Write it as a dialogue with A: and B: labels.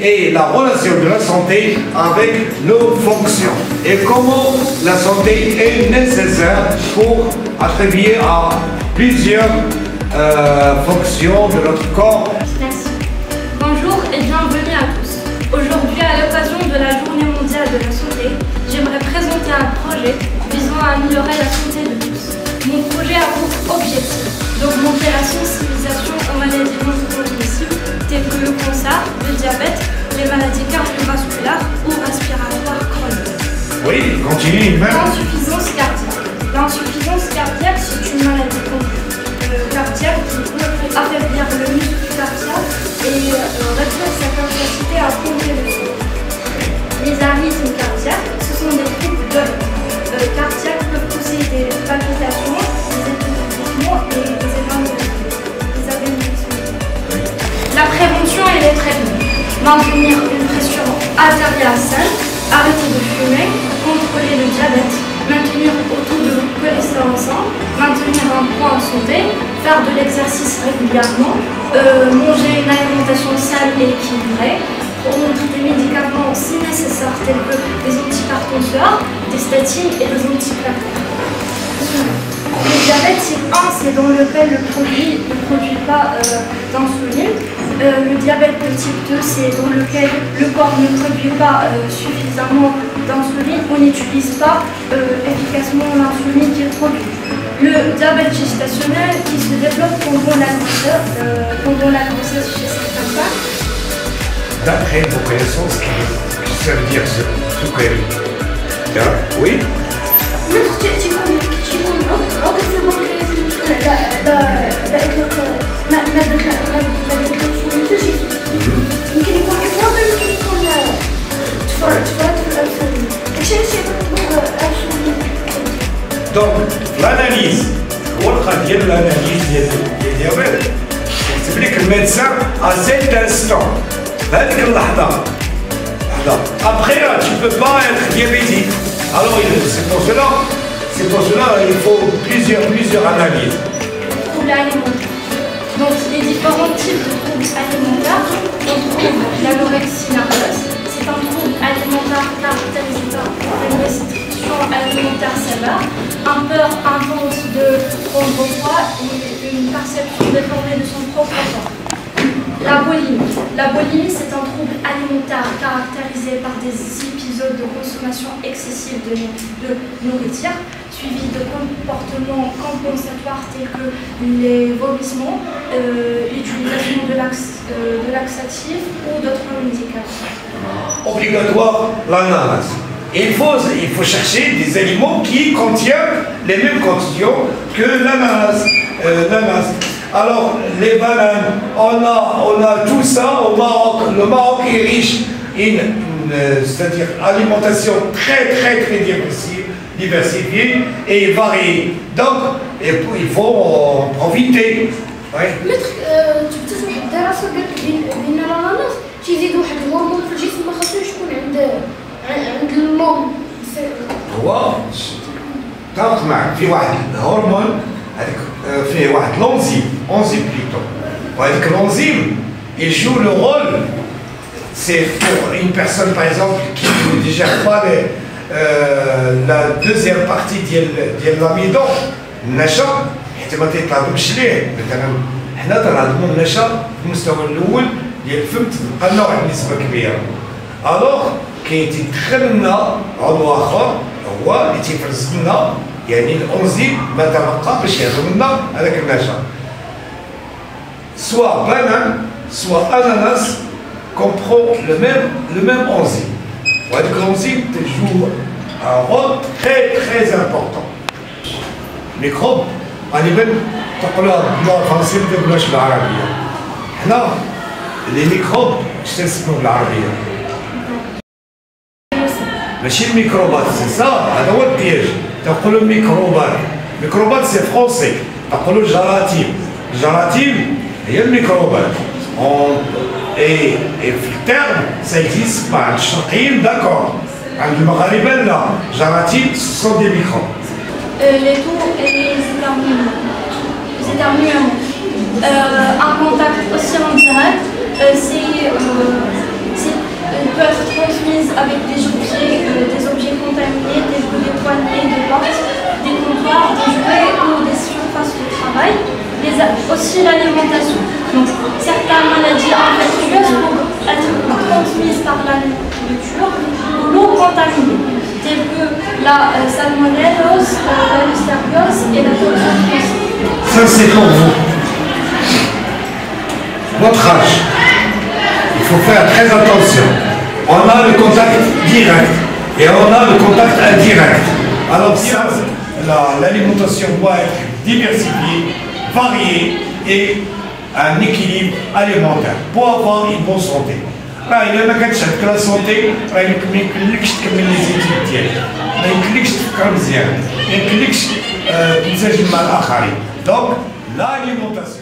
A: et la relation de la santé avec nos fonctions et comment la santé est nécessaire pour attribuer à plusieurs fonctions de notre corps.
B: Merci. Bonjour et bienvenue à tous. Aujourd'hui, à l'occasion de la Journée mondiale de la santé, j'aimerais présenter un projet visant à améliorer la santé de tous. Mon projet a pour objectif d'augmenter la sensibilisation aux maladies non transmissibles telles que le cancer, le diabète, les maladies cardiovasculaires ou respiratoires chroniques.
A: Oui, continue.
B: L'insuffisance cardiaque. L'insuffisance cardiaque, c'est une maladie cardiaque qui peut affaiblir le muscle cardiaque et réduire sa capacité à pomper le sang. Les arythmes cardiaques, ce sont des troubles cardiaques qui peuvent causer des palpitations, des étourdissements et des anémismes. La prévention et les traitements. Maintenir une pression artérielle saine, arrêter de fumer, contrôler le diabète, maintenir autour de cholestérol sain, maintenir un poids en santé, faire de l'exercice régulièrement, manger une alimentation saine et équilibrée, prendre des médicaments si nécessaire tels que des antihypertenseurs, des statines et des antiplaquaires. Le diabète type 1, c'est dans lequel le produit ne produit pas d'insuline. Le diabète de type 2, c'est dans lequel le corps ne produit pas suffisamment d'insuline ou n'utilise pas efficacement l'insuline qui est produite. Le diabète gestationnel qui se développe pendant la grossesse chez certaines femmes.
A: D'après vos connaissances, qu'est-ce que ça veut dire ce query? Oui?
C: يمكن يكون حفاظ يمكن يكون تفرط في الأنسولين. ايش الشيء
A: Donc, l'analyse, l'analyse du diabète, c'est vrai que le médecin, à cet instant, après, tu ne peux pas être diabétique. Alors, c'est pour cela il faut plusieurs analyses.
B: Troubles alimentaires. Donc, les différents types de troubles alimentaires, on trouve l'anorexie nerveuse. C'est un trouble alimentaire caractérisé par une restriction alimentaire sévère, une peur intense de prendre poids et une perception déformée de son propre corps. La boulimie. La boulimie, c'est un trouble alimentaire caractérisé par des épisodes de consommation excessive de nourriture, suivi de comportements compensatoires tels que les vomissements, l'utilisation de laxatifs ou d'autres médicaments.
A: Obligatoire l'ananas. Il faut chercher des aliments qui contiennent les mêmes conditions que l'ananas. Alors, les bananes, on a tout ça au Maroc. Le Maroc est riche, c'est-à-dire alimentation très diversifiée et variée. Donc, il faut en profiter.
C: مثل تسمح الدراسة بأن الأناناس تيزيد واحد الهرمون في الجسم ما خاصوش يكون عند الموم.
A: هو تعرف معك في واحد الهرمون هذاك فيه واحد l'enzyme plutôt. وهذاك l'enzyme il joue le rôle, c'est pour une personne par exemple qui ne digère pas la deuxième partie ديال l'amidon, النشا حيت ما تيطلعوش ليه. مثلا حنا تنهضموا النشا في المستوى الاول ديال الفم تبقى لنا واحد النسبه كبيره. الوغ كاين تيدخل لنا عضو اخر هو اللي تيفرز لنا يعني الانزيم ما تبقى باش يهضم لنا هذاك النشا. Soit banane, soit ananas comprend le même enzyme. L'enzyme joue un rôle très important. Microbes, تقولها بالفرنسية ما تقولهاش بالعربية. حنا لي ميكروب اش تنسميو بالعربية؟ ماشي الميكروبات سي سا، هذا هو البياج. تنقولوا الميكروبات. الميكروبات سي فرونسي، تنقولوا الجراثيم. الجراثيم هي الميكروبات. et في الترم ça existe pas. عند الشرقيين داكور، عند المغاربة لا. جراثيم ce sont des microbes.
B: Les toux et les éternuements. Un contact aussi en direct, c'est elle peut être transmise avec des objets contaminés tels que des poignées, des portes, des comptoirs, des jouets ou des surfaces de travail. Aussi l'alimentation. Donc certaines maladies infectieuses peuvent être transmises par la nourriture ou l'eau contaminée, telles que la salmonellose, la listeriose et la toxoplasmose.
A: Ça c'est pour vous. Votre âge. Il faut faire très attention. On a le contact direct et on a le contact indirect. Alors ça, l'alimentation doit être diversifiée, variée et un équilibre alimentaire pour avoir une bonne santé. إلا ما كانتش عندك لا سونتي راه ما يمكنلكش تكمل لي زيتيد ديالك، ما يمكنلكش تفكر مزيان، ما يمكنلكش تنسجم مع الآخرين. دونك l'alimentation.